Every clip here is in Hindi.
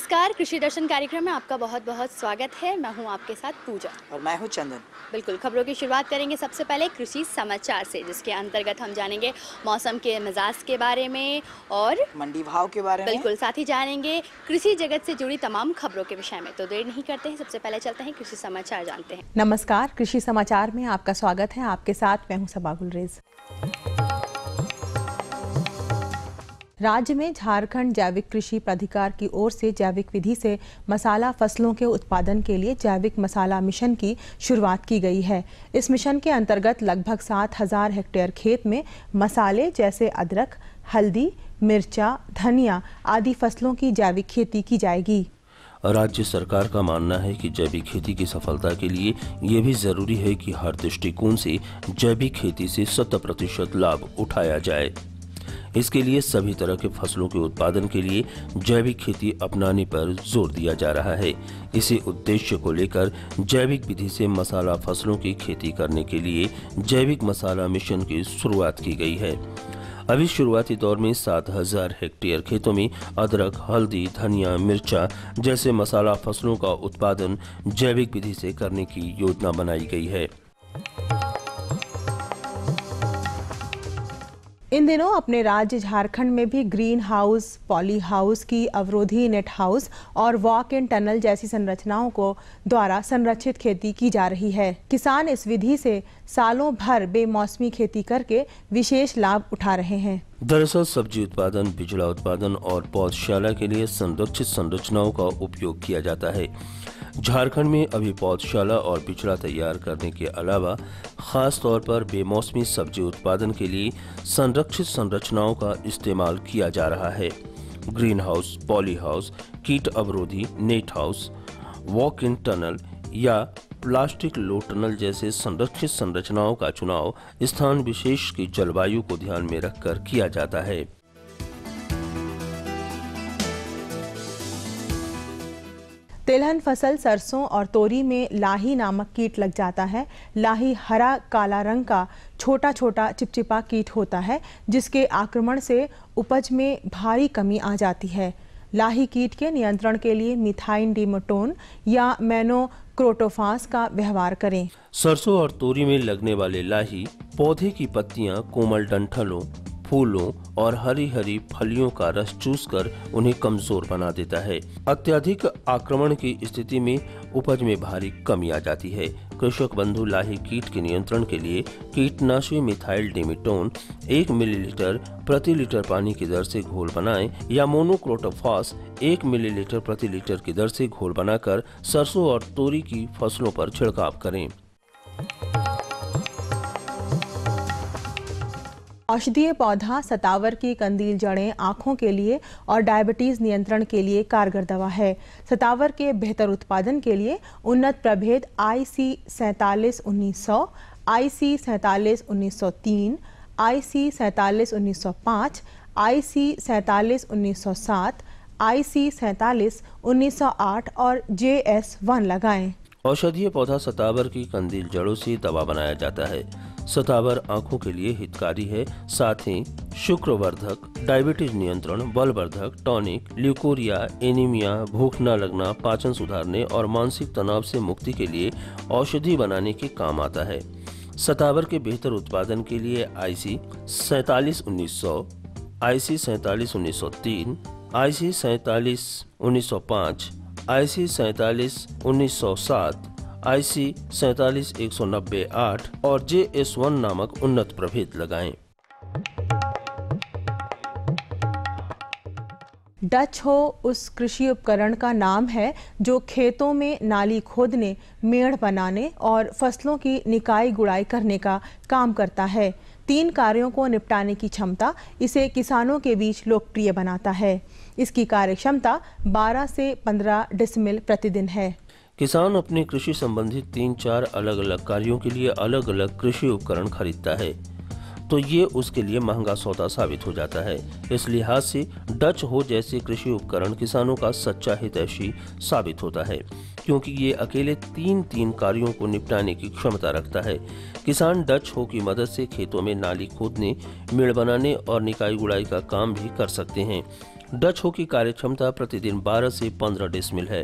नमस्कार, कृषि दर्शन कार्यक्रम में आपका बहुत बहुत स्वागत है। मैं हूं आपके साथ पूजा और मैं हूं चंदन। बिल्कुल, खबरों की शुरुआत करेंगे सबसे पहले कृषि समाचार से, जिसके अंतर्गत हम जानेंगे मौसम के मिजाज के बारे में और मंडी भाव के बारे में। बिल्कुल, साथ ही जानेंगे कृषि जगत से जुड़ी तमाम खबरों के विषय में। तो देर नहीं करते हैं, सबसे पहले चलते हैं कृषि समाचार जानते हैं। नमस्कार, कृषि समाचार में आपका स्वागत है। आपके साथ मैं हूं सबा गुलरेज। राज्य में झारखंड जैविक कृषि प्राधिकार की ओर से जैविक विधि से मसाला फसलों के उत्पादन के लिए जैविक मसाला मिशन की शुरुआत की गई है। इस मिशन के अंतर्गत लगभग 7,000 हेक्टेयर खेत में मसाले जैसे अदरक, हल्दी, मिर्चा, धनिया आदि फसलों की जैविक खेती की जाएगी। राज्य सरकार का मानना है कि जैविक खेती की सफलता के लिए ये भी जरूरी है कि हर दृष्टिकोण से जैविक खेती से 100% लाभ उठाया जाए। इसके लिए सभी तरह के फसलों के उत्पादन के लिए जैविक खेती अपनाने पर जोर दिया जा रहा है। इसी उद्देश्य को लेकर जैविक विधि से मसाला फसलों की खेती करने के लिए जैविक मसाला मिशन की शुरुआत की गई है। अभी शुरुआती दौर में 7,000 हेक्टेयर खेतों में अदरक, हल्दी, धनिया, मिर्चा जैसे मसाला फसलों का उत्पादन जैविक विधि से करने की योजना बनाई गई है। इन दिनों अपने राज्य झारखंड में भी ग्रीन हाउस, पॉली हाउस की अवरोधी नेट हाउस और वॉक इन टनल जैसी संरचनाओं को द्वारा संरक्षित खेती की जा रही है। किसान इस विधि से सालों भर बेमौसमी खेती करके विशेष लाभ उठा रहे हैं। दरअसल सब्जी उत्पादन, बिजड़ा उत्पादन और पौधशाला के लिए संरक्षित संरचनाओं का उपयोग किया जाता है। झारखंड में अभी पौधशाला और बिचड़ा तैयार करने के अलावा खास तौर पर बेमौसमी सब्जी उत्पादन के लिए संरक्षित संरचनाओं का इस्तेमाल किया जा रहा है। ग्रीन हाउस, पॉली हाउस, कीट अवरोधी net house, walk in tunnel या प्लास्टिक लो टनल जैसे संरक्षित संरचनाओं का चुनाव स्थान विशेष की जलवायु को ध्यान में रखकर किया जाता है। तिलहन फसल सरसों और तोरी में लाही नामक कीट लग जाता है। लाही हरा काला रंग का छोटा छोटा चिपचिपा कीट होता है, जिसके आक्रमण से उपज में भारी कमी आ जाती है। लाही कीट के नियंत्रण के लिए मिथाइन डिमेटोन या मोनोक्रोटोफास का व्यवहार करें। सरसों और तोरी में लगने वाले लाही पौधे की पत्तियां, कोमल डंठलों, फूलों और हरी हरी फलियों का रस चूसकर उन्हें कमजोर बना देता है। अत्यधिक आक्रमण की स्थिति में उपज में भारी कमी आ जाती है। कृषक बंधु लाही कीट के नियंत्रण के लिए कीटनाशी मिथाइल डिमेटोन 1 मिलीलीटर प्रति लीटर पानी की दर से घोल बनाएं या मोनोक्रोटोफास 1 मिलीलीटर प्रति लीटर की दर से घोल बनाकर सरसों और तोरी की फसलों पर छिड़काव करें। औषधीय पौधा सतावर की कंदील जड़ें आँखों के लिए और डायबिटीज नियंत्रण के लिए कारगर दवा है। सतावर के बेहतर उत्पादन के लिए उन्नत प्रभेद IC 47-1900, IC 47-1903, IC 47-1905, IC 47-1907, IC 47-1908 और JS1 लगाएं। औषधीय पौधा सतावर की कंदील जड़ों से दवा बनाया जाता है। सतावर आंखों के लिए हितकारी है, साथ ही शुक्रवर्धक, डायबिटीज नियंत्रण, बलवर्धक, टॉनिक, ल्यूकोरिया, एनीमिया, भूख न लगना, पाचन सुधारने और मानसिक तनाव से मुक्ति के लिए औषधि बनाने के काम आता है। सतावर के बेहतर उत्पादन के लिए IC 47-1900, IC 47-1903, IC 47-1905, IC 47-1907, IC 47-198 और JS1 नामक उन्नत प्रभेद लगाएं। डच हो उस कृषि उपकरण का नाम है जो खेतों में नाली खोदने, मेड़ बनाने और फसलों की निकाई गुड़ाई करने का काम करता है। 3 कार्यों को निपटाने की क्षमता इसे किसानों के बीच लोकप्रिय बनाता है। इसकी कार्यक्षमता 12 से 15 डेसिमल प्रतिदिन है। किसान अपने कृषि संबंधित 3-4 अलग अलग कार्यों के लिए अलग अलग कृषि उपकरण खरीदता है, तो ये उसके लिए महंगा सौदा साबित हो जाता है। इस लिहाज से डच हो जैसे कृषि उपकरण किसानों का सच्चा हितैषी साबित होता है, क्योंकि ये अकेले 3 कार्यों को निपटाने की क्षमता रखता है। किसान डच हो की मदद से खेतों में नाली खोदने, मेड़ बनाने और निकाई गुड़ाई का काम भी कर सकते हैं। डच हो की कार्यक्षमता प्रतिदिन 12 से 15 डेसिमिल है।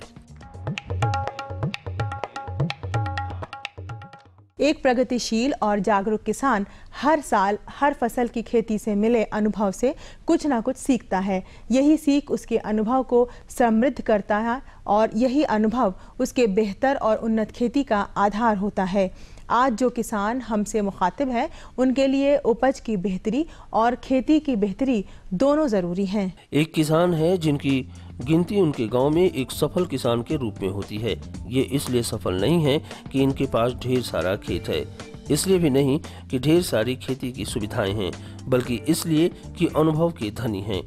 एक प्रगतिशील और जागरूक किसान हर साल हर फसल की खेती से मिले अनुभव से कुछ ना कुछ सीखता है। यही सीख उसके अनुभव को समृद्ध करता है और यही अनुभव उसके बेहतर और उन्नत खेती का आधार होता है। आज जो किसान हमसे मुखातिब हैं, उनके लिए उपज की बेहतरी और खेती की बेहतरी दोनों जरूरी हैं। एक किसान है जिनकी गिनती उनके गांव में एक सफल किसान के रूप में होती है। ये इसलिए सफल नहीं है कि इनके पास ढेर सारा खेत है, इसलिए भी नहीं कि ढेर सारी खेती की सुविधाएं हैं, बल्कि इसलिए कि अनुभव के धनी हैं।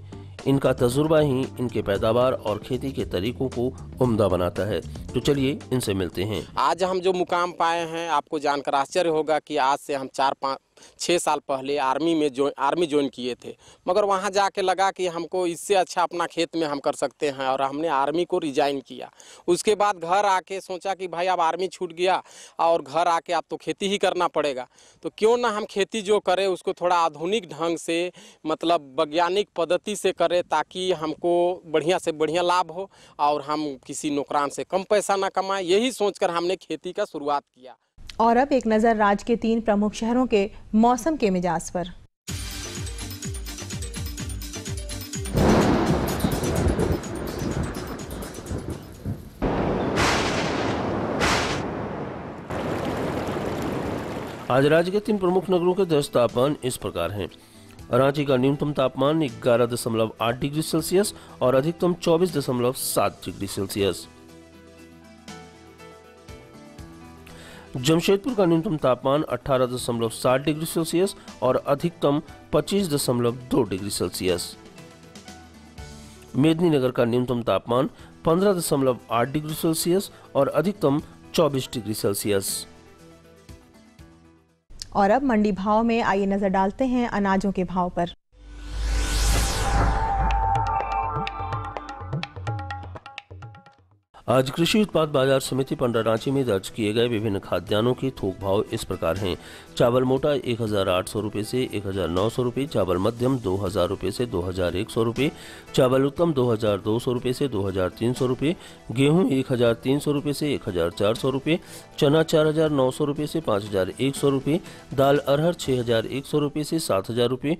इनका तजुर्बा ही इनके पैदावार और खेती के तरीकों को उम्दा बनाता है। तो चलिए इनसे मिलते हैं। आज हम जो मुकाम पाए हैं, आपको जानकर आश्चर्य होगा कि आज से हम 4-5-6 साल पहले आर्मी ज्वाइन किए थे, मगर वहां जाके लगा कि हमको इससे अच्छा अपना खेत में हम कर सकते हैं और हमने आर्मी को रिजाइन किया। उसके बाद घर आके सोचा कि भाई अब आर्मी छूट गया और घर आके अब तो खेती ही करना पड़ेगा, तो क्यों ना हम खेती जो करें उसको थोड़ा आधुनिक ढंग से, मतलब वैज्ञानिक पद्धति से करें, ताकि हमको बढ़िया से बढ़िया लाभ हो और हम किसी नौकरान से कम पैसा ना कमाएं। यही सोचकर हमने खेती का शुरुआत किया। और अब एक नज़र राज्य के 3 प्रमुख शहरों के मौसम के मिजाज पर। आज राज्य के 3 प्रमुख नगरों के 10 तापमान इस प्रकार हैं। रांची का न्यूनतम तापमान 11.8 डिग्री सेल्सियस और अधिकतम 24.7 डिग्री सेल्सियस। जमशेदपुर का न्यूनतम तापमान 18.7 डिग्री सेल्सियस और अधिकतम 25.2 डिग्री सेल्सियस। मेदिनीनगर का न्यूनतम तापमान 15.8 डिग्री सेल्सियस और अधिकतम 24 डिग्री सेल्सियस। और अब मंडी भाव में आइए नजर डालते हैं अनाजों के भाव पर। आज कृषि उत्पाद बाजार समिति पंडा रांची में दर्ज किए गए विभिन्न खाद्यान्नों के थोक भाव इस प्रकार हैं। चावल मोटा 1800 रुपये से 1900 रुपये, चावल मध्यम 2000 रुपये से 2100 रुपये, चावल उत्तम 2200 रुपये से 2300 रुपये, गेहूं 1300 रुपये से 1400 रुपये, चना 4900 रुपये से 5100 रुपये, दाल अरहर 6100 रुपये से 7000 रुपये,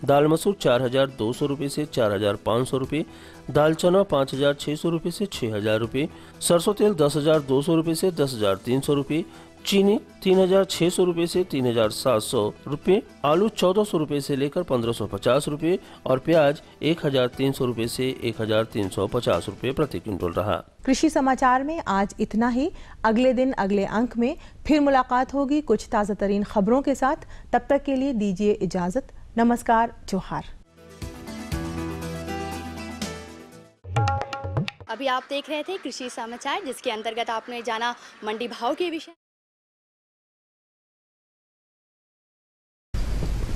दाल मसूर 4200 रुपये से 4500 रुपये, दाल चना 5600 रुपये से 6000 रुपये, सरसों तेल 10200 रुपये से 10300 रुपये, चीनी 3600 रुपये से 3700 रुपये, आलू 1400 रुपये से लेकर 1550 रुपये और प्याज 1300 रुपये से 1350 रुपये प्रति क्विंटल रहा। कृषि समाचार में आज इतना ही। अगले दिन अगले अंक में फिर मुलाकात होगी कुछ ताज़ा तरीन खबरों के साथ। तब तक के लिए दीजिए इजाजत। नमस्कार, जोहार। अभी आप देख रहे थे कृषि समाचार, जिसके अंतर्गत आपने जाना मंडी भाव के विषय।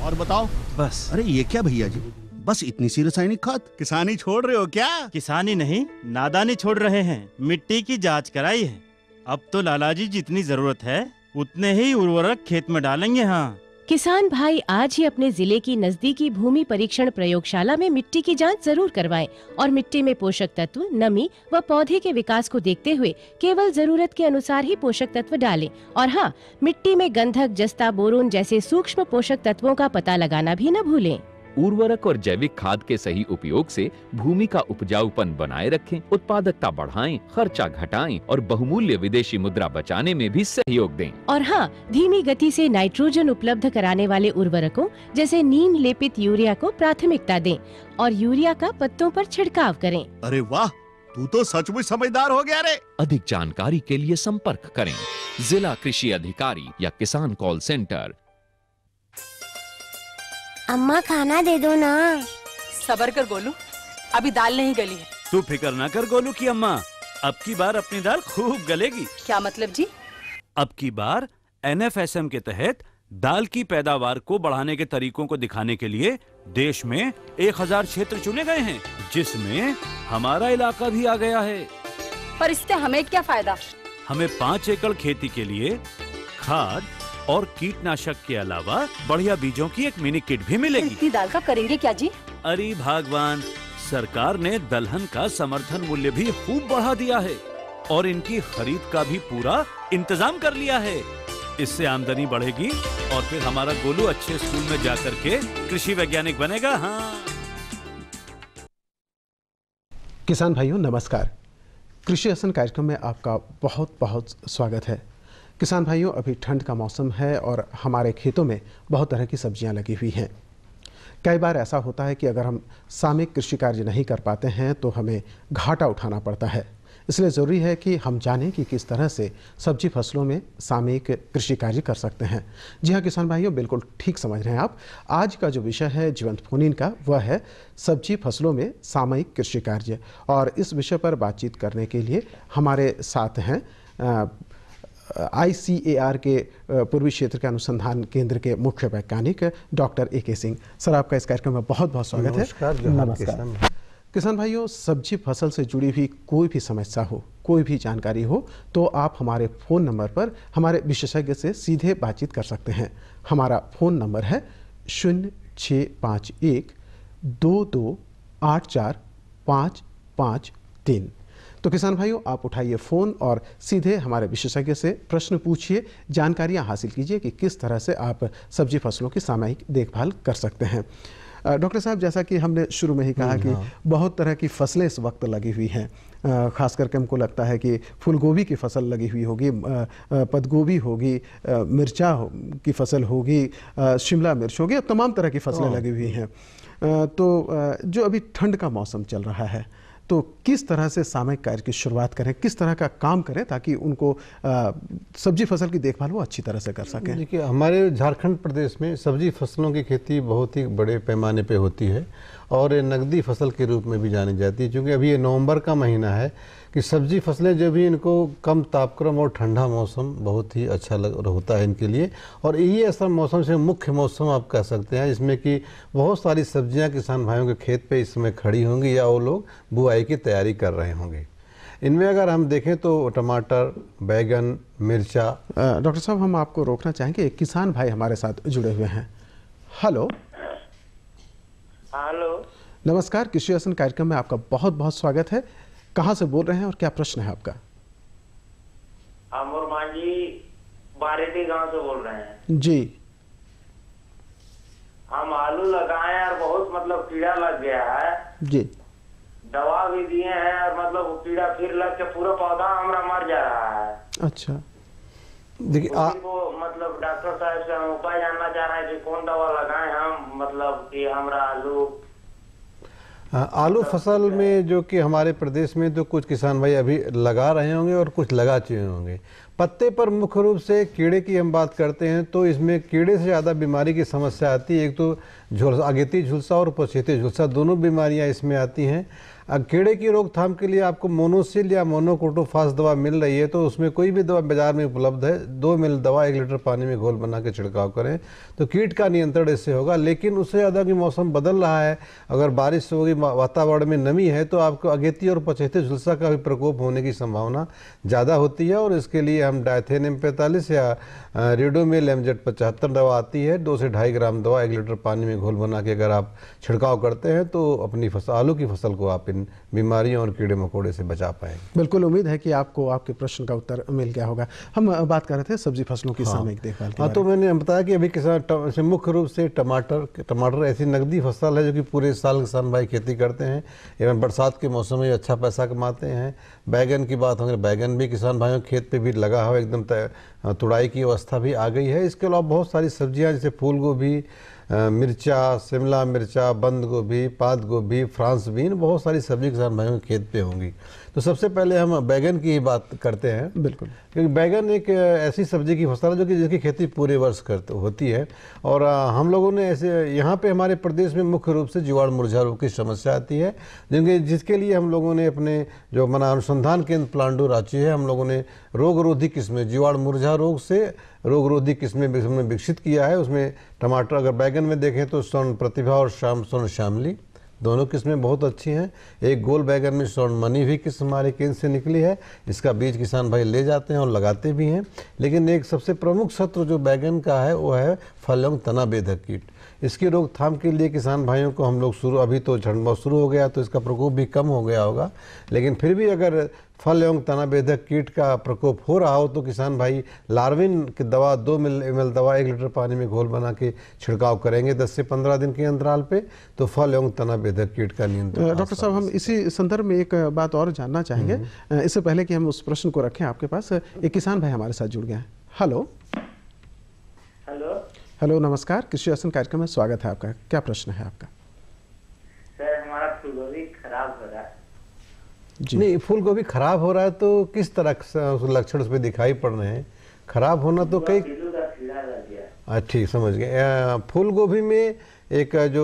और बताओ। बस। अरे ये क्या भैया जी, बस इतनी सी रासायनिक खाद? किसानी छोड़ रहे हो क्या? किसानी नहीं, नादानी छोड़ रहे हैं। मिट्टी की जांच कराई है। अब तो लालाजी जितनी जरूरत है उतने ही उर्वरक खेत में डालेंगे। हाँ, किसान भाई आज ही अपने जिले की नजदीकी भूमि परीक्षण प्रयोगशाला में मिट्टी की जांच जरूर करवाएं और मिट्टी में पोषक तत्व, नमी व पौधे के विकास को देखते हुए केवल जरूरत के अनुसार ही पोषक तत्व डालें। और हाँ, मिट्टी में गंधक, जस्ता, बोरोन जैसे सूक्ष्म पोषक तत्वों का पता लगाना भी न भूलें। उर्वरक और जैविक खाद के सही उपयोग से भूमि का उपजाऊपन बनाए रखें, उत्पादकता बढ़ाएं, खर्चा घटाएं और बहुमूल्य विदेशी मुद्रा बचाने में भी सहयोग दें। और हाँ, धीमी गति से नाइट्रोजन उपलब्ध कराने वाले उर्वरकों जैसे नीम लेपित यूरिया को प्राथमिकता दें और यूरिया का पत्तों पर छिड़काव करें। अरे वाह, तू तो सचमुच समझदार हो गया रे। अधिक जानकारी के लिए संपर्क करें जिला कृषि अधिकारी या किसान कॉल सेंटर। अम्मा खाना दे दो ना। सबर कर गोलू, अभी दाल नहीं गली है। तू फिक्र ना कर गोलू की अम्मा, अब की बार अपनी दाल खूब गलेगी। क्या मतलब जी? अब की बार NFSM के तहत दाल की पैदावार को बढ़ाने के तरीकों को दिखाने के लिए देश में 1000 क्षेत्र चुने गए हैं, जिसमें हमारा इलाका भी आ गया है। पर इससे हमें क्या फायदा? हमें 5 एकड़ खेती के लिए खाद और कीटनाशक के अलावा बढ़िया बीजों की एक मिनी किट भी मिलेगी। इतनी दाल का करेंगे क्या जी? अरे भगवान, सरकार ने दलहन का समर्थन मूल्य भी खूब बढ़ा दिया है और इनकी खरीद का भी पूरा इंतजाम कर लिया है। इससे आमदनी बढ़ेगी और फिर हमारा गोलू अच्छे स्कूल में जाकर के कृषि वैज्ञानिक बनेगा। हाँ। किसान भाइयों नमस्कार, कृषि दर्शन कार्यक्रम में आपका बहुत बहुत स्वागत है। किसान भाइयों, अभी ठंड का मौसम है और हमारे खेतों में बहुत तरह की सब्जियां लगी हुई हैं। कई बार ऐसा होता है कि अगर हम सामयिक कृषि कार्य नहीं कर पाते हैं तो हमें घाटा उठाना पड़ता है। इसलिए ज़रूरी है कि हम जानें कि किस तरह से सब्जी फसलों में सामयिक कृषि कार्य कर सकते हैं। जी हाँ किसान भाइयों, बिल्कुल ठीक समझ रहे हैं आप। आज का जो विषय है जीवंत फोन इन का, वह है सब्जी फसलों में सामयिक कृषि कार्य। और इस विषय पर बातचीत करने के लिए हमारे साथ हैं ICAR के पूर्वी क्षेत्र के अनुसंधान केंद्र के मुख्य वैज्ञानिक डॉक्टर AK सिंह। सर, आपका इस कार्यक्रम में बहुत बहुत स्वागत है। नमस्कार। किसान भाइयों, सब्जी फसल से जुड़ी हुई कोई भी समस्या हो, कोई भी जानकारी हो, तो आप हमारे फ़ोन नंबर पर हमारे विशेषज्ञ से सीधे बातचीत कर सकते हैं। हमारा फ़ोन नंबर है 0651 2284 553। तो किसान भाइयों, आप उठाइए फ़ोन और सीधे हमारे विशेषज्ञ से प्रश्न पूछिए, जानकारियाँ हासिल कीजिए कि किस तरह से आप सब्जी फसलों की सामयिक देखभाल कर सकते हैं। डॉक्टर साहब, जैसा कि हमने शुरू में ही कहा कि बहुत तरह की फसलें इस वक्त लगी हुई हैं। ख़ास करके हमको लगता है कि फूल गोभी की फसल लगी हुई होगी, पत्ता गोभी होगी, मिर्चा की फसल होगी, शिमला मिर्च होगी, तमाम तरह की फसलें लगी हुई हैं। तो जो अभी ठंड का मौसम चल रहा है, तो किस तरह से सामयिक कार्य की शुरुआत करें, किस तरह का काम करें ताकि उनको सब्जी फसल की देखभाल वो अच्छी तरह से कर सकें? देखिए, हमारे झारखंड प्रदेश में सब्जी फसलों की खेती बहुत ही बड़े पैमाने पे होती है और ये नकदी फसल के रूप में भी जानी जाती है। क्योंकि अभी ये नवंबर का महीना है कि सब्जी फसलें जो भी, इनको कम तापक्रम और ठंडा मौसम बहुत ही अच्छा होता है इनके लिए। और यही ऐसा मौसम से मुख्य मौसम आप कह सकते हैं, जिसमें कि बहुत सारी सब्जियां किसान भाइयों के खेत पे इस समय खड़ी होंगी या वो लोग बुआई की तैयारी कर रहे होंगे। इनमें अगर हम देखें तो टमाटर, बैगन, मिर्चा। डॉक्टर साहब, हम आपको रोकना चाहेंगे, एक किसान भाई हमारे साथ जुड़े हुए हैं। हेलो। हेलो, नमस्कार, कृषि दर्शन कार्यक्रम में आपका बहुत बहुत स्वागत है। कहाँ से बोल रहे हैं और क्या प्रश्न है आपका? अमर मांझी बारेटी गांव से बोल रहे हैं जी। हम आलू लगाए और बहुत मतलब कीड़ा लग गया है जी। दवा भी दिए हैं और मतलब कीड़ा फिर लग के पूरा पौधा हमारा मर जा रहा है। अच्छा, देखिए मतलब डॉक्टर साहब से हम उपाय जानना चाह रहे हैं कि कौन दवा लगाएं हम, मतलब कि हमारा आलू फसल में जो कि हमारे प्रदेश में तो कुछ किसान भाई अभी लगा रहे होंगे और कुछ लगा चुके होंगे। पत्ते पर मुख्य रूप से कीड़े की हम बात करते हैं तो इसमें कीड़े से ज़्यादा बीमारी की समस्या आती है। एक तो अगेती झुलसा और पछेती झुलसा, दोनों बीमारियां इसमें आती हैं। कीड़े की रोकथाम के लिए आपको मोनोसिल या मोनोक्रोटोफास दवा मिल रही है, तो उसमें कोई भी दवा बाजार में उपलब्ध है। 2 ml दवा 1 लीटर पानी में घोल बना के छिड़काव करें तो कीट का नियंत्रण इससे होगा। लेकिन उससे ज़्यादा कि मौसम बदल रहा है, अगर बारिश होगी, वातावरण में नमी है, तो आपको अगेती और पछेती झुलसा का भी प्रकोप होने की संभावना ज़्यादा होती है। और इसके लिए हम डायथेनियम 45 या रेडोमिल MZ 75 दवा आती है। 2 से 2.5 ग्राम दवा 1 लीटर पानी में घोल बना के अगर आप छिड़काव करते हैं तो अपनी फसल, आलू की फसल को आप इन बीमारियों और कीड़े मकोड़े से बचा पाएंगे। बिल्कुल, उम्मीद है कि आपको आपके प्रश्न का उत्तर मिल गया होगा। हम बात कर रहे थे सब्जी फसलों की सामयिक देखभाल की। तो मैंने बताया कि अभी किसान से मुख्य रूप से टमाटर ऐसी नकदी फसल है जो कि पूरे साल किसान भाई खेती करते हैं एवं बरसात के मौसम में अच्छा पैसा कमाते हैं। बैगन की बात होगी, बैगन भी किसान भाइयों खेत पे भी लगा हुआ, एकदम तुड़ाई की अवस्था भी आ गई है। इसके अलावा बहुत सारी सब्जियां जैसे फूल गोभी, मिर्चा, शिमला मिर्चा, बंद गोभी, पात गोभी, फ्रांस बीन, बहुत सारी सब्जी किसान भाइयों के खेत पे होंगी। तो सबसे पहले हम बैगन की ही बात करते हैं। बिल्कुल, क्योंकि बैगन एक ऐसी सब्जी की फसल है जो कि जिसकी खेती पूरे वर्ष होती है। और हम लोगों ने ऐसे यहाँ पे हमारे प्रदेश में मुख्य रूप से जीवाणु मुरझा रोग की समस्या आती है, जिसके लिए हम लोगों ने अपने जो मना अनुसंधान केंद्र प्लांडू रांची है, हम लोगों ने रोग रोधी किस्में जीवाणु मुरझा रोग से रोग रोधी किस्में हमने विकसित किया है। उसमें टमाटर, अगर बैगन में देखें तो स्वर्ण प्रतिभा और स्वर्ण श्यामली दोनों किस्में बहुत अच्छी हैं। एक गोल बैगन में स्वर्ण मनी भी किस्म हमारे केंद्र से निकली है, इसका बीज किसान भाई ले जाते हैं और लगाते भी हैं। लेकिन एक सबसे प्रमुख शत्रु जो बैगन का है वो है फलंग तना बेधक कीट। इसकी रोकथाम के लिए किसान भाइयों को हम लोग अभी तो झंडा शुरू हो गया तो इसका प्रकोप भी कम हो गया होगा, लेकिन फिर भी अगर फल एवं तना बेधक कीट का प्रकोप हो रहा हो तो किसान भाई लार्विन की दवा 2 ml दवा 1 लीटर पानी में घोल बना के छिड़काव करेंगे 10 से 15 दिन के अंतराल पे, तो फल एवं तना बेधक कीट का नियंत्रण। डॉक्टर साहब, हम इसी संदर्भ में एक बात और जानना चाहेंगे, इससे पहले कि हम उस प्रश्न को रखें आपके पास, एक किसान भाई हमारे साथ जुड़ गए हैं। हेलो हेलो, नमस्कार, कृषि दर्शन कार्यक्रम में स्वागत है आपका। क्या प्रश्न है आपका? सर, हमारा फूलगोभी खराब हो रहा है। नहीं, फूल गोभी खराब हो रहा है तो किस तरह के लक्षण उसमें दिखाई पड़ रहे हैं? खराब होना तो कई, ठीक, समझ गए। फूल गोभी में एक जो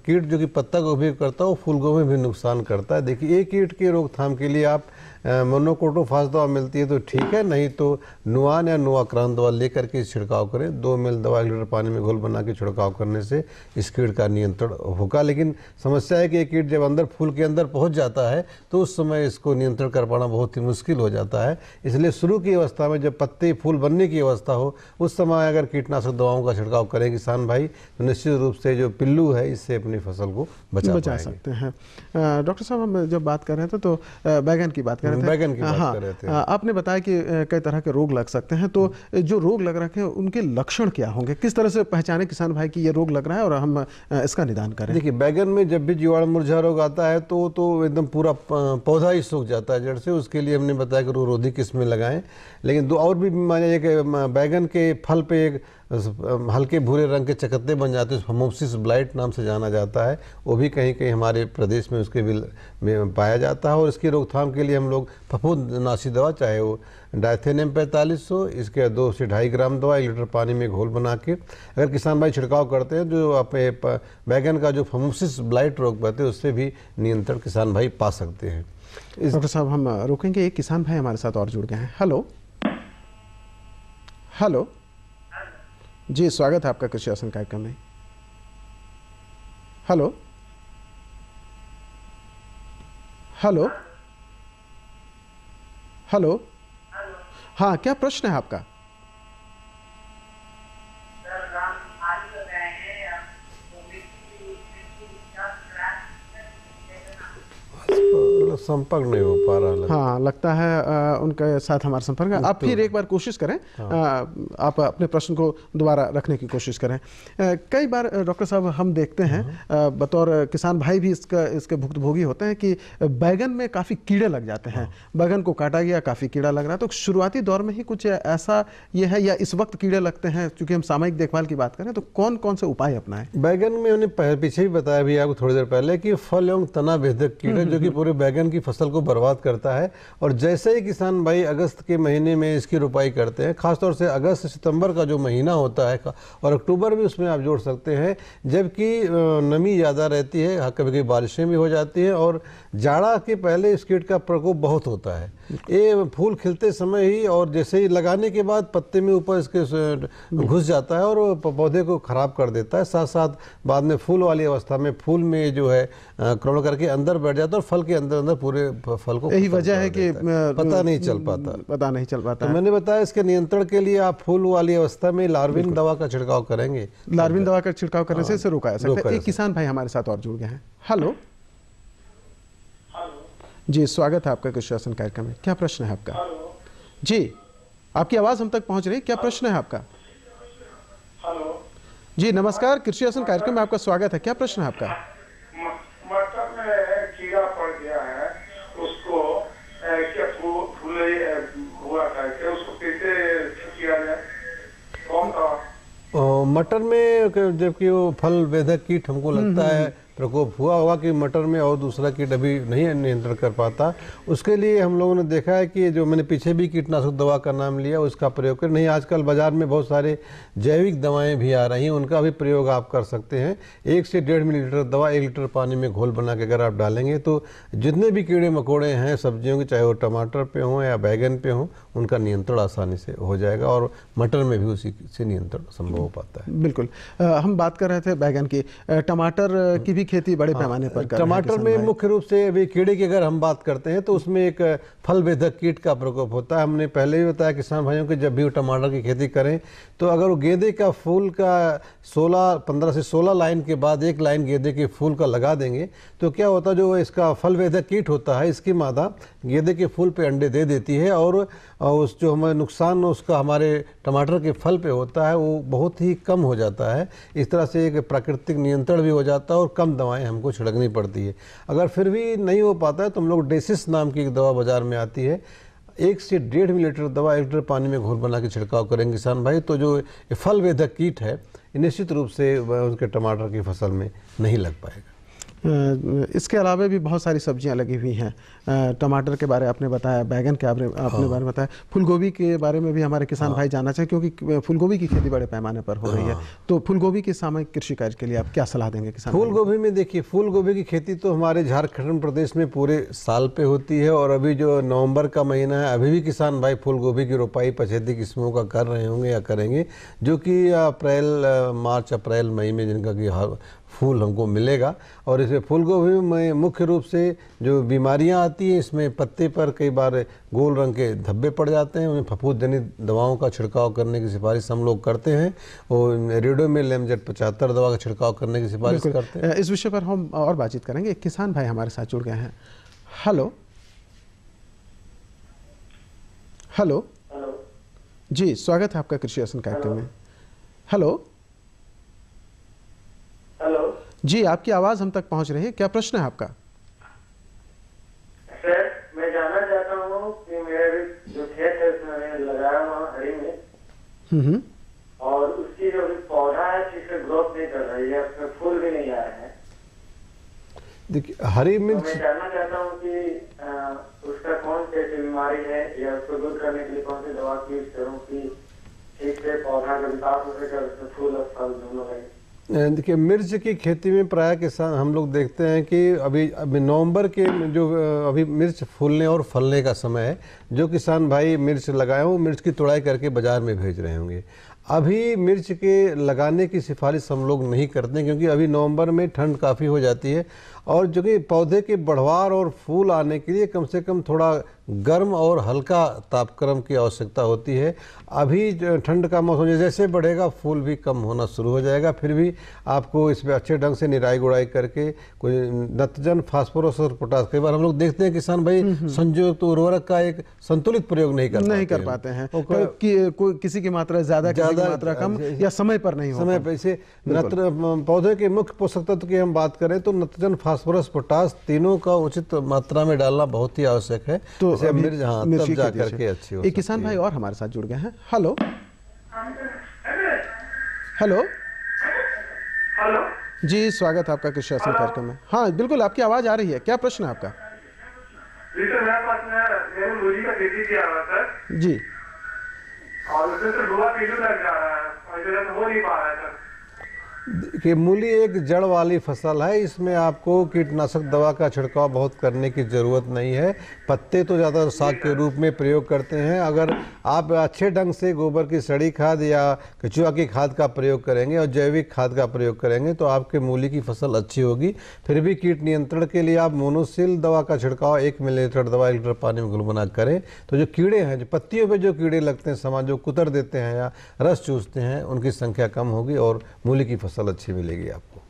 कीट जो कि पत्ता गोभी करता है वो फूल गोभी में भी नुकसान करता है। देखिए, एक कीट की रोकथाम के लिए आप मोनोक्रोटोफास दवा मिलती है तो ठीक है, नहीं तो नुआन या नुआक्रांत दवा लेकर के छिड़काव करें। 2 ml दवा 1 लीटर पानी में घोल बना के छिड़काव करने से इस कीट का नियंत्रण होगा। लेकिन समस्या है कि ये कीट जब अंदर फूल के अंदर पहुंच जाता है तो उस समय इसको नियंत्रण कर पाना बहुत ही मुश्किल हो जाता है। इसलिए शुरू की अवस्था में जब पत्ते फूल बनने की अवस्था हो उस समय अगर कीटनाशक दवाओं का छिड़काव करें किसान भाई तो निश्चित रूप से जो पिल्लू है इससे अपनी फसल को बचा सकते हैं। डॉक्टर साहब, हम जब बात कर रहे थे तो बैगन की बात कर रहे थे। बैगन की बात कर रहे थे। आपने बताया कि कई तरह के रोग लग सकते हैं, तो जो रोग लग रखे हैं उनके लक्षण क्या होंगे? किस तरह से पहचाने किसान भाई कि ये रोग लग रहा है और हम इसका निदान करें? देखिए, बैगन में जब भी जीवाणु मुरझा रोग आता है तो एकदम पूरा पौधा ही सूख जाता है जड़ से। उसके लिए हमने बताया कि रोधी किस्में लगाएं। लेकिन 2 और भी बीमारियां, एक बैगन के फल पे एक हल्के भूरे रंग के चकत्ते बन जाते हैं, फमोप्सिस ब्लाइट नाम से जाना जाता है। वो भी कहीं कहीं हमारे प्रदेश में उसके भी में पाया जाता है और इसकी रोकथाम के लिए हम लोग फफूंदनाशी दवा, चाहे वो डायथेनियम 4500, इसके 2 से 2.5 ग्राम दवा 1 लीटर पानी में घोल बना के अगर किसान भाई छिड़काव करते हैं जो अपने बैगन का जो फमोप्सिस ब्लाइट रोग कहते हैं उससे भी नियंत्रण किसान भाई पा सकते हैं। डॉक्टर साहब, हम रोकेंगे, एक किसान भाई हमारे साथ और जुड़ गए हैं। हेलो जी, स्वागत है आपका कृषि दर्शन कार्यक्रम में। हेलो हाँ, क्या प्रश्न है आपका? संपर्क नहीं हो पा रहा। हाँ, लगता है उनके साथ हमारा संपर्क है। आप फिर एक बार कोशिश करें, आप अपने प्रश्न को दोबारा रखने की कोशिश करें। कई बार डॉक्टर साहब हम देखते हैं, बतौर किसान भाई भी इसके भुक्तभोगी होते हैं कि बैगन में काफ़ी कीड़े लग जाते हैं। बैगन को काटा गया, काफ़ी कीड़ा लग रहा है, तो शुरुआती दौर में ही कुछ ऐसा ये है या इस वक्त कीड़े लगते हैं? क्योंकि हम सामयिक देखभाल की बात करें तो कौन कौन से उपाय अपनाएं? बैगन में हमने पीछे भी बताया भी आपको थोड़ी देर पहले कि फल एवं तना बेधक कीड़ा जो कि पूरे बैगन की फसल को बर्बाद करता है। और जैसे ही किसान भाई अगस्त के महीने में इसकी रोपाई करते हैं, खासतौर से अगस्त से सितंबर का जो महीना होता है और अक्टूबर भी उसमें आप जोड़ सकते हैं, जबकि नमी ज़्यादा रहती है, कभी कभी बारिशें भी हो जाती हैं और जाड़ा के पहले इस कीट का प्रकोप बहुत होता है। ये फूल खिलते समय ही और जैसे ही लगाने के बाद पत्ते में ऊपर इसके घुस जाता है और पौधे को खराब कर देता है। साथ साथ बाद में फूल वाली अवस्था में फूल में जो है क्रॉल करके अंदर बैठ जाता है और फल के अंदर अंदर पूरे फल को, यही वजह है कि पता नहीं चल पाता। तो मैंने बताया इसके नियंत्रण के लिए आप फूल वाली अवस्था में लार्विन दवा का छिड़काव करेंगे। लार्विन दवा का छिड़काव करने से इसे रोका जा सकता है। एक किसान भाई हमारे साथ और जुड़ गए हैं। हेलो जी, स्वागत है आपका कृषि दर्शन कार्यक्रम में। क्या प्रश्न है आपका? जी, आपकी आवाज हम तक पहुंच रही, क्या प्रश्न है आपका? जी नमस्कार, कृषि दर्शन कार्यक्रम में आपका स्वागत है। क्या प्रश्न है आपका? मटर में कीड़ा पड़ गया है, उसको क्या फूले हुआ करके उसको कैसे किया जाए? कौन सा मटर में जबकि वो फल बेधक कीट हमको लगता है प्रकोप हुआ होगा कि मटर में और दूसरा कीट अभी नहीं नियंत्रण कर पाता। उसके लिए हम लोगों ने देखा है कि जो मैंने पीछे भी कीटनाशक दवा का नाम लिया उसका प्रयोग करें। नहीं, आजकल बाजार में बहुत सारे जैविक दवाएं भी आ रही हैं, उनका भी प्रयोग आप कर सकते हैं। 1 से 1.5 मिलीलीटर दवा 1 लीटर पानी में घोल बना के अगर आप डालेंगे तो जितने भी कीड़े मकोड़े हैं सब्जियों के, चाहे वो टमाटर पे हों या बैगन पे हों, उनका नियंत्रण आसानी से हो जाएगा और मटर में भी उसी से नियंत्रण संभव हो पाता है। बिल्कुल, हम बात कर रहे थे बैगन की, टमाटर की भी खेती बड़े पैमाने पर कर रहे हैं टमाटर किसान में भाई। मुख्य रूप से अभी कीड़े की अगर हम बात करते हैं तो उसमें एक फल बेधक कीट का प्रकोप होता है। हमने पहले भी बताया किसान भाइयों कि जब भी वो टमाटर की खेती करें तो अगर वो गेंदे का फूल का 15 से 16 लाइन के बाद एक लाइन गेंदे के फूल का लगा देंगे तो क्या होता है, जो इसका फल बेधक कीट होता है इसकी मादा गेंदे के फूल पे अंडे दे देती है और उस जो हमें नुकसान उसका हमारे टमाटर के फल पे होता है वो बहुत ही कम हो जाता है। इस तरह से एक प्राकृतिक नियंत्रण भी हो जाता है और कम दवाएं हमको छिड़कनी पड़ती है। अगर फिर भी नहीं हो पाता है तो हम लोग डेसिस नाम की एक दवा बाजार में आती है, 1 से 1.5 मिलीलीटर दवा 1 लीटर पानी में घोल बना के छिड़काव करेंगे किसान भाई, तो जो ये फल वेधक कीट है निश्चित रूप से उनके टमाटर की फसल में नहीं लग पाएगा। इसके अलावा भी बहुत सारी सब्जियां लगी हुई हैं। टमाटर के बारे आपने बताया, बैगन के आपने बारे में बताया, फूलगोभी के बारे में भी हमारे किसान भाई जानना चाहिए क्योंकि फूलगोभी की खेती बड़े पैमाने पर हो रही है। तो फूलगोभी की सामूहिक कृषि कार्य के लिए आप क्या सलाह देंगे किसान? फूलगोभी में देखिए, फूलगोभी की खेती तो हमारे झारखंड प्रदेश में पूरे साल पे होती है और अभी जो नवंबर का महीना है अभी भी किसान भाई फूलगोभी की रोपाई पछेती किस्मों का कर रहे होंगे या करेंगे, जो कि मार्च अप्रैल मई में जिनका कि फूल हमको मिलेगा। और इसमें फूलगोभी में मुख्य रूप से जो बीमारियां आती हैं, इसमें पत्ते पर कई बार गोल रंग के धब्बे पड़ जाते हैं, उन्हें फफूंद जनित दवाओं का छिड़काव करने की सिफारिश हम लोग करते हैं और रेडोमिल एमजेड 75 दवा का छिड़काव करने की सिफारिश करते हैं। इस विषय पर हम और बातचीत करेंगे। एक किसान भाई हमारे साथ जुड़ गए हैं। हेलो हेलो जी, स्वागत है आपका कृषि दर्शन कार्यक्रम में। हेलो जी, आपकी आवाज हम तक पहुंच रही है, क्या प्रश्न है आपका? सर, मैं जानना चाहता हूँ कि मेरा जो खेत है उसमें मैंने लगाया हुआ हरी में और उसकी जो पौधा है ठीक से ग्रोथ नहीं कर रही है, उसमें फूल भी नहीं आ रहे हैं। देखिए हरी मिर्च, मैं जानना चाहता हूँ कि उसका कौन सी ऐसी बीमारी है या उसको दूर करने के लिए कौन सी दवा की यूज करूँ कि ठीक से पौधा का विकास हो सके और उसमें फूल और फल दोनों लगे। देखिए मिर्च की खेती में प्राय किसान हम लोग देखते हैं कि अभी नवंबर के जो अभी मिर्च फूलने और फलने का समय है, जो किसान भाई मिर्च लगाए हो मिर्च की तुड़ाई करके बाजार में भेज रहे होंगे। अभी मिर्च के लगाने की सिफारिश हम लोग नहीं करते क्योंकि अभी नवंबर में ठंड काफ़ी हो जाती है और जो कि पौधे के बढ़वार और फूल आने के लिए कम से कम थोड़ा गर्म और हल्का तापक्रम की आवश्यकता होती है। अभी ठंड का मौसम जैसे बढ़ेगा फूल भी कम होना शुरू हो जाएगा। फिर भी आपको इसमें अच्छे ढंग से निराई गुड़ाई करके कोई नत्रजन, फास्फोरस और पोटास, कई बार हम लोग देखते हैं किसान भाई संयुक्त उर्वरक का एक संतुलित प्रयोग नहीं कर पाते हैं कोई किसी की मात्रा ज़्यादा, किसी की मात्रा कम या समय पर नहीं हो समय पर। इसे पौधे के मुख्य पोषक तत्व की हम बात करें तो नत्रजन, फास्फोरस, पोटास तीनों का उचित मात्रा में डालना बहुत ही आवश्यक है। तो तब जा करके अच्छी हो। एक किसान भाई और हमारे साथ जुड़ गए हैं। हेलो हेलो हेलो जी, स्वागत है आपका कृषि दर्शन कार्यक्रम में। हाँ बिल्कुल, आपकी आवाज आ रही है, क्या प्रश्न है आपका? जी सर, मेरे पास मैंने मूली का खेती किया हुआ सर जी, और उसमें तो धुआं पीलू लग जा रहा है और इधर तो हो नहीं पा रहा है सर। कि मूली एक जड़ वाली फसल है, इसमें आपको कीटनाशक दवा का छिड़काव बहुत करने की ज़रूरत नहीं है। पत्ते तो ज़्यादा साग के रूप में प्रयोग करते हैं। अगर आप अच्छे ढंग से गोबर की सड़ी खाद या केचुआ की खाद का प्रयोग करेंगे और जैविक खाद का प्रयोग करेंगे तो आपके मूली की फसल अच्छी होगी। फिर भी कीट नियंत्रण के लिए आप मोनोसिल दवा का छिड़काव 1 मिलीलीटर दवा 1 लीटर पानी में घुलबना करें तो जो कीड़े हैं, जो पत्तियों पर जो कीड़े लगते हैं, जो कुतर देते हैं या रस चूसते हैं, उनकी संख्या कम होगी और मूली की फसल अच्छी मिलेगी आपको।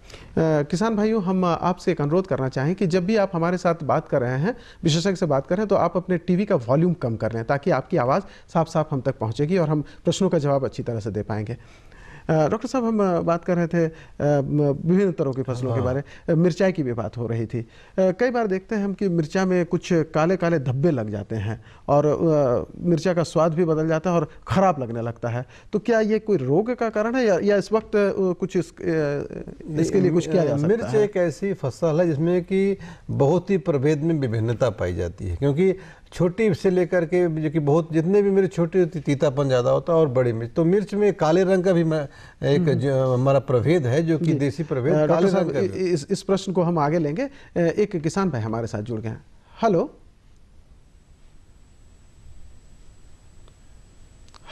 किसान भाइयों, हम आपसे एक अनुरोध करना चाहें कि जब भी आप हमारे साथ बात कर रहे हैं, विशेषज्ञ से बात कर रहे हैं, तो आप अपने टीवी का वॉल्यूम कम कर लें ताकि आपकी आवाज़ साफ साफ हम तक पहुंचेगी और हम प्रश्नों का जवाब अच्छी तरह से दे पाएंगे। डॉक्टर साहब, हम बात कर रहे थे विभिन्न तरह की फसलों के बारे में, मिर्चाई की भी बात हो रही थी। कई बार देखते हैं हम कि मिर्चा में कुछ काले काले धब्बे लग जाते हैं और मिर्चा का स्वाद भी बदल जाता है और ख़राब लगने लगता है। तो क्या ये कोई रोग का कारण है या इस वक्त कुछ इसके लिए कुछ किया जा सकता है? मिर्च एक ऐसी फसल है जिसमें कि बहुत ही प्रभेद में विभिन्नता पाई जाती है, क्योंकि छोटी से लेकर के जो कि बहुत, जितने भी मिर्च छोटी होती तीतापन ज़्यादा होता है और बड़ी मिर्च। तो मिर्च में काले रंग का भी एक जो हमारा प्रभेद है, जो कि देसी प्रभेद काले रंग का। इस प्रश्न को हम आगे लेंगे। एक किसान भाई हमारे साथ जुड़ गए हैं। हेलो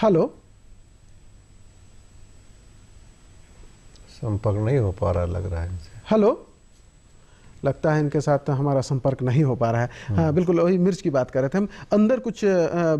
हेलो संपर्क नहीं हो पा रहा लग रहा है। हेलो लगता है इनके साथ हमारा संपर्क नहीं हो पा रहा है। हाँ बिल्कुल, वही मिर्च की बात कर रहे थे हम। अंदर कुछ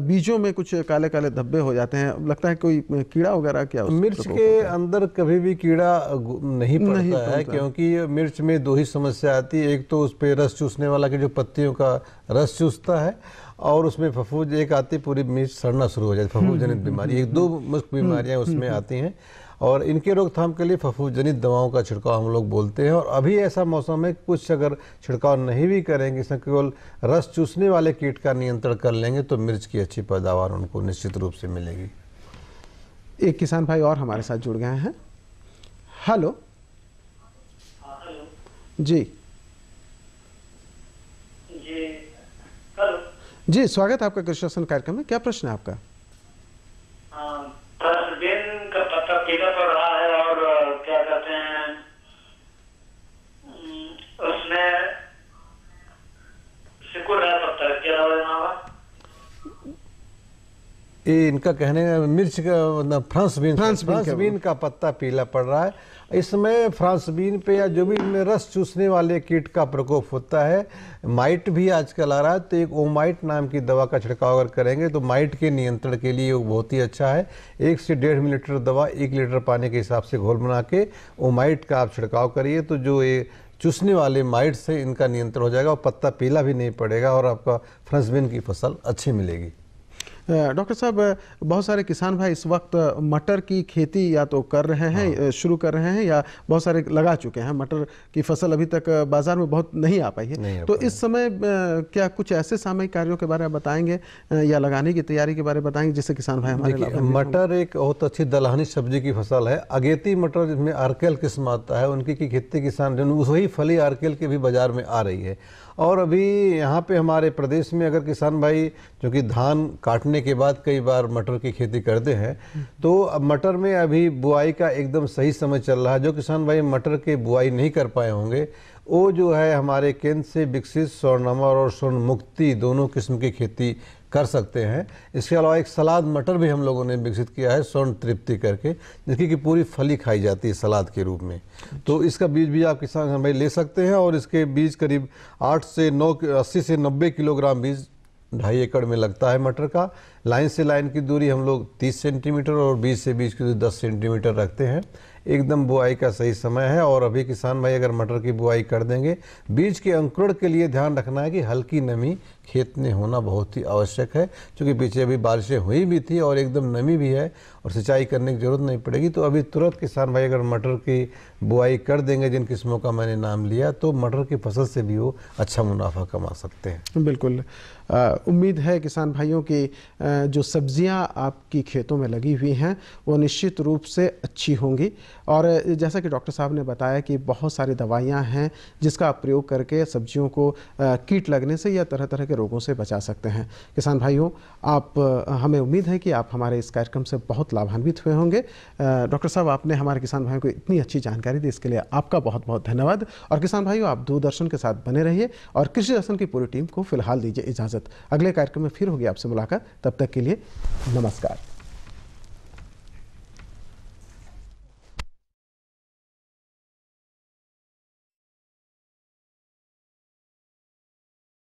बीजों में कुछ काले काले धब्बे हो जाते हैं, लगता है कोई कीड़ा वगैरह क्या? मिर्च के अंदर कभी भी कीड़ा नहीं पड़ता है, क्योंकि मिर्च में दो ही समस्या आती है। एक तो उस पर रस चूसने वाला के जो पत्तियों का रस चूसता है, और उसमें फफूंद एक आती, पूरी मिर्च सड़ना शुरू हो जाती है, फफूंद जनित बीमारी। एक दो मुख्य बीमारियां उसमें आती हैं, और इनके रोकथाम के लिए फफूंद जनित दवाओं का छिड़काव हम लोग बोलते हैं। और अभी ऐसा मौसम है, कुछ अगर छिड़काव नहीं भी करेंगे, इसमें केवल रस चूसने वाले कीट का नियंत्रण कर लेंगे तो मिर्च की अच्छी पैदावार उनको निश्चित रूप से मिलेगी। एक किसान भाई और हमारे साथ जुड़ गए हैं। हेलो जी। हेलो जी, स्वागत है आपका कृषि दर्शन कार्यक्रम में। क्या प्रश्न है आपका? फ्रांसबीन का पत्ता पीला पड़ रहा है, और क्या कहते हैं उसमें सिकुड़ रहा पत्ता, क्या देना होगा? ये इनका कहने का मिर्च का फ्रांसबीन का पत्ता पीला पड़ रहा है। इसमें फ्रांसबीन पे या जो भी इनमें रस चूसने वाले कीट का प्रकोप होता है, माइट भी आजकल आ रहा है, तो एक ओमाइट नाम की दवा का छिड़काव अगर करेंगे तो माइट के नियंत्रण के लिए बहुत ही अच्छा है। 1 से 1.5 मिलीलीटर दवा 1 लीटर पानी के हिसाब से घोल बना के ओमाइट का आप छिड़काव करिए, तो जो ये चूसने वाले माइट से इनका नियंत्रण हो जाएगा, और पत्ता पीला भी नहीं पड़ेगा, और आपका फ्रांसबीन की फसल अच्छी मिलेगी। डॉक्टर साहब, बहुत सारे किसान भाई इस वक्त मटर की खेती या तो कर रहे हैं, शुरू कर रहे हैं, या बहुत सारे लगा चुके हैं। मटर की फसल अभी तक बाजार में बहुत नहीं आ पाई है, तो इस समय क्या कुछ ऐसे सामयिक कार्यों के बारे में बताएंगे या लगाने की तैयारी के बारे में बताएंगे जिससे किसान भाई हमारे? मटर एक बहुत अच्छी दलहनी सब्जी की फसल है। अगेती मटर जिसमें आर्केल किस्म आता है, उनकी की खेती किसान वही फली आर्केल के भी बाजार में आ रही है। और अभी यहाँ पे हमारे प्रदेश में अगर किसान भाई जो कि धान काटने के बाद कई बार मटर की खेती करते हैं, तो अब मटर में अभी बुआई का एकदम सही समय चल रहा है। जो किसान भाई मटर के बुआई नहीं कर पाए होंगे, वो जो है हमारे केंद्र से विकसित स्वर्णमर और स्वर्ण मुक्ति दोनों किस्म की खेती कर सकते हैं। इसके अलावा एक सलाद मटर भी हम लोगों ने विकसित किया है, स्वर्ण तृप्ति करके, जिसकी कि पूरी फली खाई जाती है सलाद के रूप में। तो इसका बीज भी आप किसान भाई ले सकते हैं, और इसके बीज करीब 80 से 90 किलोग्राम बीज 2.5 एकड़ में लगता है मटर का। लाइन से लाइन की दूरी हम लोग 30 सेंटीमीटर और बीज से बीज की दूरी 10 सेंटीमीटर रखते हैं। एकदम बुआई का सही समय है, और अभी किसान भाई अगर मटर की बुआई कर देंगे, बीज के अंकुरण के लिए ध्यान रखना है कि हल्की नमी खेत में होना बहुत ही आवश्यक है, क्योंकि पीछे अभी बारिशें हुई भी थी और एकदम नमी भी है, और सिंचाई करने की जरूरत नहीं पड़ेगी। तो अभी तुरंत किसान भाई अगर मटर की बुआई कर देंगे जिन किस्मों का मैंने नाम लिया, तो मटर की फसल से भी वो अच्छा मुनाफा कमा सकते हैं। बिल्कुल, उम्मीद है किसान भाइयों की जो सब्जियां आपकी खेतों में लगी हुई हैं वो निश्चित रूप से अच्छी होंगी। और जैसा कि डॉक्टर साहब ने बताया कि बहुत सारी दवाइयां हैं जिसका आप प्रयोग करके सब्जियों को कीट लगने से या तरह तरह के रोगों से बचा सकते हैं। किसान भाइयों, आप हमें उम्मीद है कि आप हमारे इस कार्यक्रम से बहुत लाभान्वित हुए होंगे। डॉक्टर साहब, आपने हमारे किसान भाइयों को इतनी अच्छी जानकारी दी, इसके लिए आपका बहुत बहुत धन्यवाद। और किसान भाइयों, आप दूरदर्शन के साथ बने रहिए, और कृषि दर्शन की पूरी टीम को फिलहाल दीजिए इजाज़त। अगले कार्यक्रम में फिर होगी आपसे मुलाकात, तब तक के लिए नमस्कार।